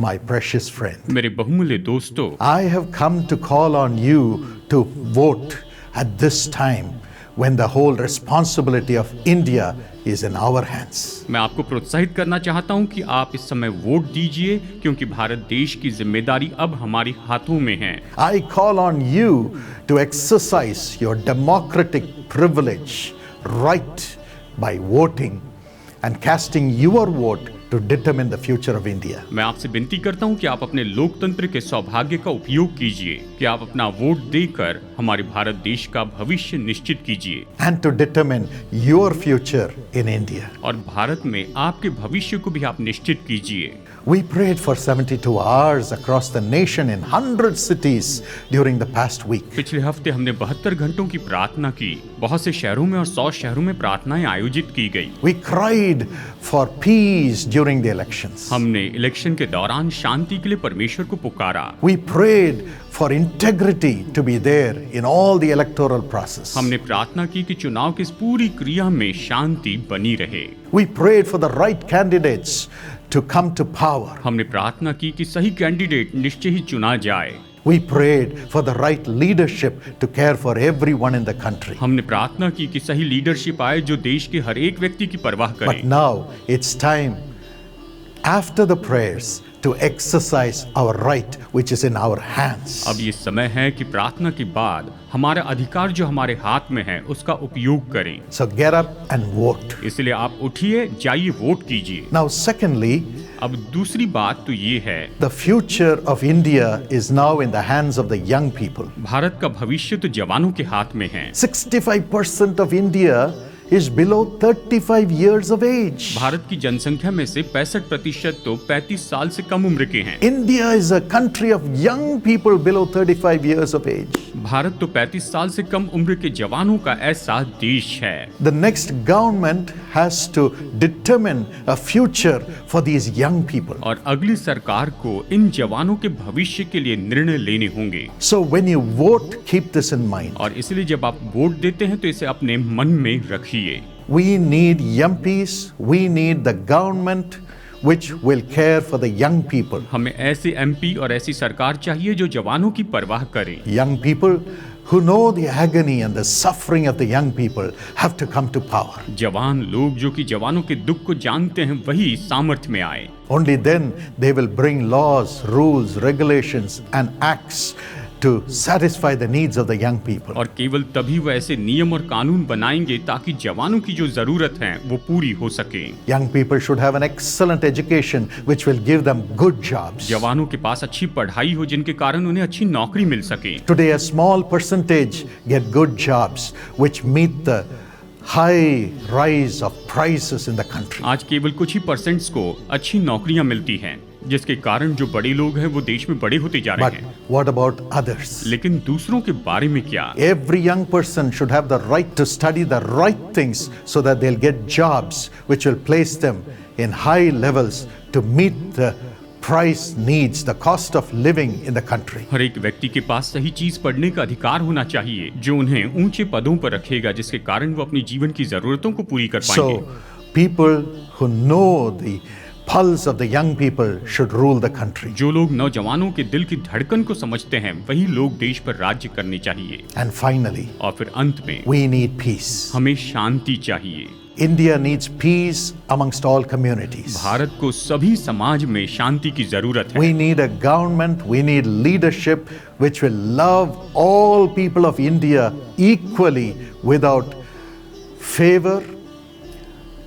my precious friend, मेरे बहुमूल्य दोस्तों, I have come to call on you to vote at this time when the whole responsibility of India is in our hands. मैं आपको प्रोत्साहित करना चाहता हूं कि आप इस समय वोट दीजिए, क्योंकि भारत देश की जिम्मेदारी अब हमारे हाथों में है। I call on you to exercise your democratic privilege, right, by voting and casting your vote to determine the future of India. मैं आपसे विनती करता हूं कि आप अपने लोकतंत्र के सौभाग्य का उपयोग कीजिए, कि आप अपना वोट देकर हमारे भारत देश का भविष्य निश्चित कीजिए And to determine your future in India. और भारत में आपके भविष्य को भी आप निश्चित कीजिए। We prayed for 72 hours across the nation in 100 cities during the past week. पिछले हफ्ते हमने 72 घंटों की प्रार्थना की। बहुत से शहरों में और 100 शहरों में प्रार्थनाएं आयोजित की गई। We cried for peace during the elections. हमने इलेक्शन के दौरान शांति के लिए परमेश्वर को पुकारा। We prayed for integrity to be there in all the electoral process. हमने प्रार्थना की कि चुनाव की इस पूरी क्रिया में शांति बनी रहे। We prayed for the right candidates to come to power. हमने प्रार्थना की कि सही कैंडिडेट निश्चय ही चुना जाए। We prayed for the right leadership to care for everyone in the country. हमने प्रार्थना की कि सही लीडरशिप आए जो देश के हर एक व्यक्ति की परवाह करे। But now it's time, after the prayers, to exercise our right which is in our hands. अब ये समय है कि प्रार्थना के बाद हमारा अधिकार जो हमारे हाथ में है उसका उपयोग करें। So get up and vote. इसलिए आप उठिए, जाइए वोट कीजिए। Now secondly, अब दूसरी बात तो ये है, the future of India is now in the hands of the young people. Bharat का भविष्य तो जवानों के हाथ में है। 65% of India is below 35 years of age. Bharat की जनसंख्या में से 65% तो 35 साल से कम उम्र के हैं। India is a country of young people below 35 years of age. Bharat तो 35 साल से कम उम्र के जवानों का ऐसा देश है। The next government has to determine a future for these young people. और अगली सरकार को इन जवानों के भविष्य के लिए निर्णय लेने होंगे। So when you vote, keep this in mind. और इसलिए जब आप वोट देते हैं तो इसे अपने मन में रखिए। We need MPs, we need the government which will care for the young people. हमें ऐसे एमपी और ऐसी सरकार चाहिए जो जवानों की परवाह करें। Young people who know the agony and the suffering of the young people have to come to power. जवान लोग जो कि जवानों के दुख को जानते हैं वही सामर्थ्य में आए। Only then they will bring laws, rules, regulations and acts to satisfy the needs of the young people. और केवल तभी वो ऐसे नियम और कानून बनाएंगे ताकि जवानों की जो जरूरत है वो पूरी हो सके। Young people should have an excellent education which will give them good jobs. जवानों के पास अच्छी पढ़ाई हो जिनके कारण उन्हें अच्छी नौकरी मिल सके। Today a small percentage get good jobs which meet the high rise of prices in the country. आज केवल कुछ ही परसेंट्स को अच्छी नौकरियां मिलती हैं, जिसके कारण जो बड़े लोग हैं वो देश में बड़े होते जा रहे But हैं। what about others? लेकिन दूसरों के बारे में क्या? Every young person should have the right to study the right things so that they'll get jobs which will place them in high levels to meet the price needs, the cost of living in the country. हर एक व्यक्ति के पास सही चीज पढ़ने का अधिकार होना चाहिए जो उन्हें ऊंचे पदों पर रखेगा, जिसके कारण वो अपनी जीवन की जरूरतों को पूरी कर पाएंगे। So people who know the pulse of the young people should rule the country. जो लोग नौजवानों के दिल की धड़कन को समझते हैं वही लोग देश पर राज्य करने चाहिए। And finally, और फिर अंत में we need peace. हमें शांति चाहिए। India needs peace amongst all communities. Bharat को सभी समाज में शांति की जरूरत है। We need a government, we need leadership which will love all people of India equally without favor,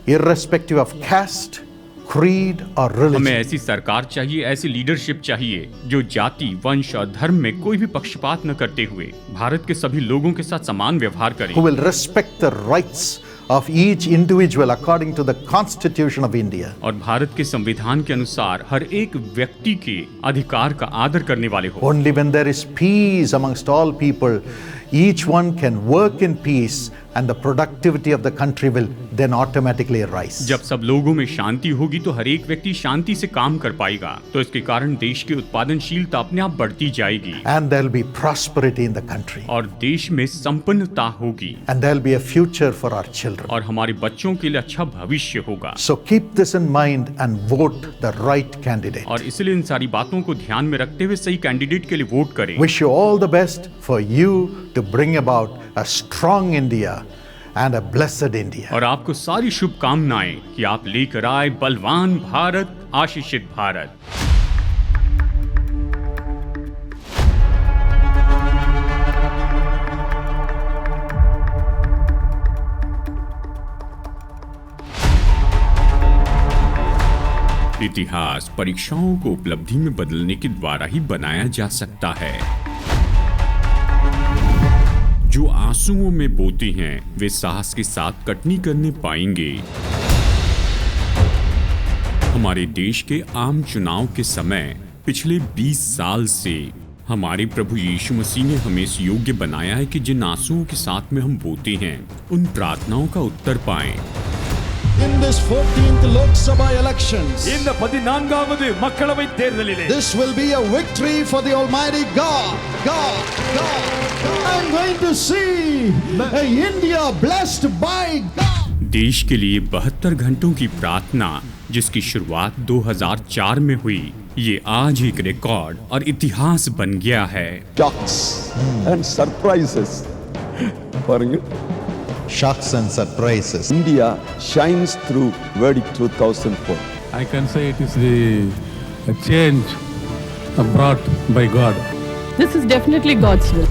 irrespective of caste, creed or हमें religion. ऐसी सरकार चाहिए, ऐसी लीडरशिप चाहिए जो जाति, वंश और धर्म में कोई भी पक्षपात न करते हुए भारत के सभी लोगों के साथ समान व्यवहार करे। Who will respect the rights of each individual according to the Constitution of India. और भारत के संविधान के अनुसार हर एक व्यक्ति के अधिकार का आदर करने वाले हो। Only when there is peace amongst all people, each one can work in peace and the productivity of the country will then automatically rise. जब सब लोगों में शांति होगी तो हर एक व्यक्ति शांति से काम कर पाएगा, तो इसके कारण देश की उत्पादनशीलता अपने आप बढ़ती जाएगी And there will be prosperity in the country. और देश में संपन्नता होगी And there will be a future for our children. और हमारे बच्चों के लिए अच्छा भविष्य होगा। So keep this in mind and vote the right candidate. और इसलिए इन सारी बातों को ध्यान में रखते हुए सही कैंडिडेट के लिए वोट करें। Wish you all the best for you to bring about a strong India and a blessed India. और आपको सारी शुभकामनाएं कि आप लेकर आए बलवान भारत, आशीषित भारत। इतिहास परीक्षाओं को उपलब्धि में बदलने के द्वारा ही बनाया जा सकता है। जो आंसुओं में बोते हैं वे साहस के साथ कटनी करने पाएंगे। हमारे देश के आम चुनाव के समय पिछले 20 साल से हमारे प्रभु यीशु मसीह ने हमें इस योग्य बनाया है कि जिन आंसुओं के साथ में हम बोते हैं उन प्रार्थनाओं का उत्तर पाएं। In this 14th Lok Sabha elections, இந்த 14வது மக்களவை தேர்தலிலே this will be a victory for the Almighty God. I'm going to see a India blessed by God. देश के लिए 72 घंटों की प्रार्थना जिसकी शुरुआत 2004 में हुई, ये आज एक रिकॉर्ड और इतिहास बन गया है। Shocks and surprises. Shocks and surprises. India shines through verdict 2004. I can say it is a change brought by God. This is definitely God's will.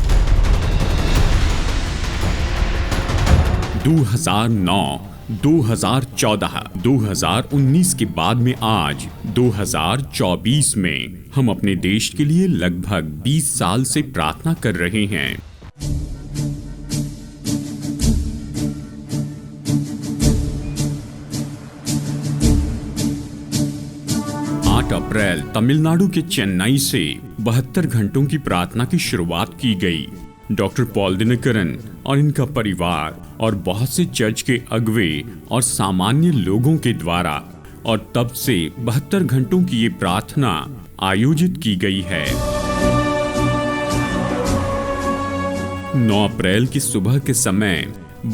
2009, 2014, 2019 के बाद में आज 2024 में हम अपने देश के लिए लगभग 20 साल से प्रार्थना कर रहे हैं। 8 अप्रैल तमिलनाडु के चेन्नई से 72 घंटों की प्रार्थना की शुरुआत की गई। डॉक्टर पॉल दिनकरन और इनका परिवार और बहुत से चर्च के अगुवे और सामान्य लोगों के द्वारा और तब से 72 घंटों की ये प्रार्थना आयोजित की गई है। 9 अप्रैल की सुबह के समय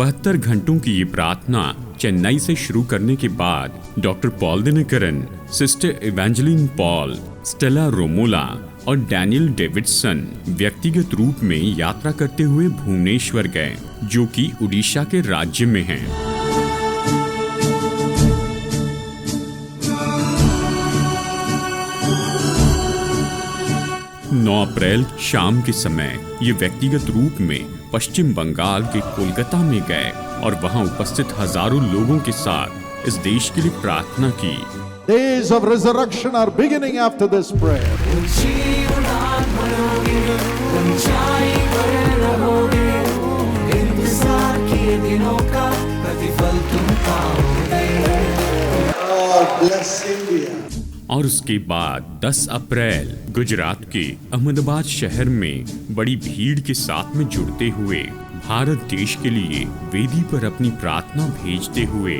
72 घंटों की ये प्रार्थना चेन्नई से शुरू करने के बाद doctor Paul Dhinakaran, sister Evangeline Paul, Stella Romola और डैनियल डेविडसन व्यक्तिगत रूप में यात्रा करते हुए भुवनेश्वर गए, जो कि उड़ीसा के राज्य में है। 9 अप्रैल शाम के समय ये व्यक्तिगत रूप में पश्चिम बंगाल के कोलकाता में गए और वहां उपस्थित हजारों लोगों के साथ इस देश के लिए प्रार्थना की। Days of resurrection are beginning after this prayer. God bless India. और उसके बाद 10 अप्रैल गुजरात के अहमदाबाद शहर में बड़ी भीड़ के साथ में जुड़ते हुए भारत देश के लिए वेदी पर अपनी प्रार्थना भेजते हुए।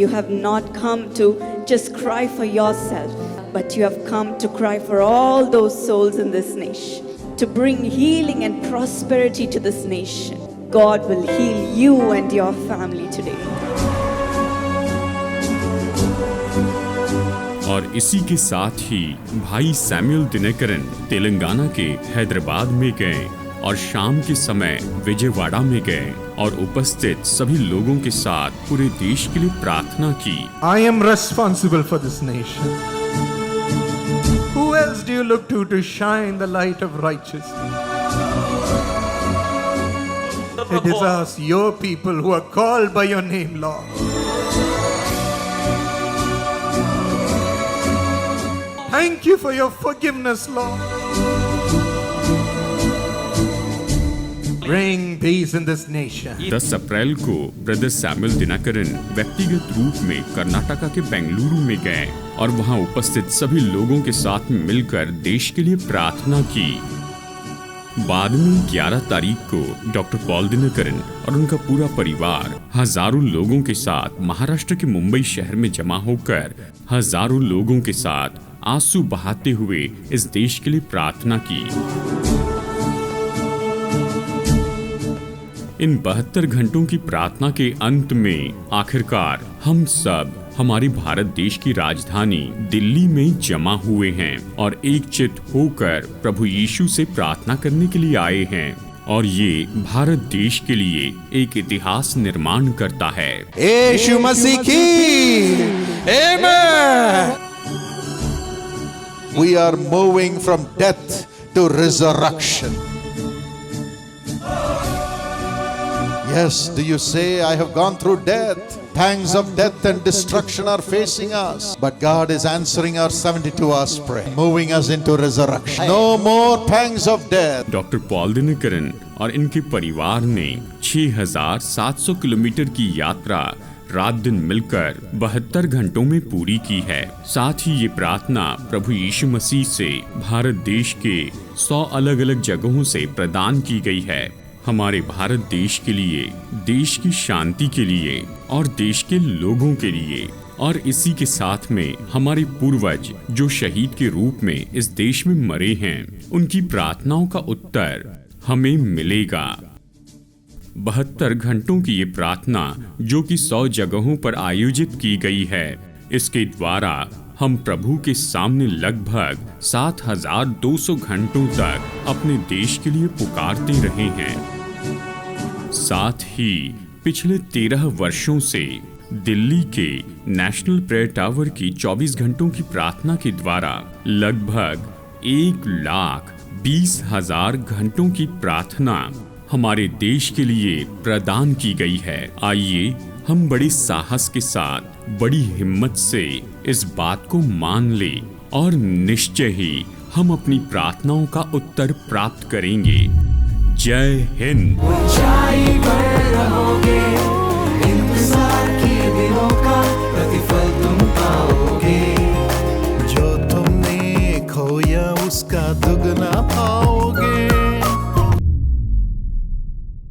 You have not come to just cry for yourself, but you have come to cry for all those souls in this nation, to bring healing and prosperity to this nation. God will heal you and your family today. और इसी के साथ ही भाई Samuel Dinakaran Telangana के हैदराबाद में गए और शाम के समय विजयवाड़ा में गए और उपस्थित सभी लोगों के साथ पूरे देश के लिए प्रार्थना की। I am responsible for this nation. Who else do you look to shine the light of righteousness? It is us, your people, who are called by your name, Lord. Thank you for your forgiveness, Lord. Bring peace in this nation. 10 अप्रैल को brother Samuel Dinakaran व्यक्तिगत रूप में कर्नाटका के बेंगलुरु में गए और वहां उपस्थित सभी लोगों के साथ मिलकर देश के लिए प्रार्थना की। बाद में 11 तारीख को डॉक्टर पॉल दिनकरन और उनका पूरा परिवार हजारों लोगों के साथ महाराष्ट्र के मुंबई शहर में जमा होकर हजारों लोगों के साथ आंसू बहाते हुए इस देश के लिए प्रार्थना की। इन 72 घंटों की प्रार्थना के अंत में आखिरकार हम सब हमारे भारत देश की राजधानी दिल्ली में जमा हुए हैं और एकचित्त होकर प्रभु यीशु से प्रार्थना करने के लिए आए हैं और ये भारत देश के लिए एक इतिहास निर्माण करता है। यीशु मसीह की आमीन। We are moving from death to resurrection. Yes, do you say, I have gone through death? Pangs of death and destruction are facing us. But God is answering our 72 hours prayer, moving us into resurrection. No more pangs of death. Doctor Paul Dinakaran और इनके परिवार ने 6,700 kilometre की यात्रा रात दिन मिलकर 72 घंटों में पूरी की है। साथ ही ये प्रार्थना प्रभु यीशु मसीह से भारत देश के 100 अलग अलग जगहों से प्रदान की गई है। हमारे भारत देश के लिए, देश की शांति के लिए और देश के लोगों के लिए, और इसी के साथ में हमारे पूर्वज जो शहीद के रूप में इस देश में मरे हैं, उनकी प्रार्थनाओं का उत्तर हमें मिलेगा। 72 घंटों की ये प्रार्थना जो कि 100 जगहों पर आयोजित की गई है, इसके द्वारा हम प्रभु के सामने लगभग 7,200 घंटों तक अपने देश के लिए पुकारते रहे हैं। साथ ही पिछले 13 वर्षों से दिल्ली के नेशनल प्रेयर टावर की 24 घंटों की प्रार्थना के द्वारा लगभग 1,20,000 घंटों की प्रार्थना हमारे देश के लिए प्रदान की गई है। आइए हम बड़े साहस के साथ, बड़ी हिम्मत से इस बात को मान ले और निश्चय ही हम अपनी प्रार्थनाओं का उत्तर प्राप्त करेंगे। जय हिंद। ऊंचाई पर रहोगे, इंतजार के दिनों का प्रतिफल तुम पाओगे। जो तुमने खोया उसका दुगना पाओ।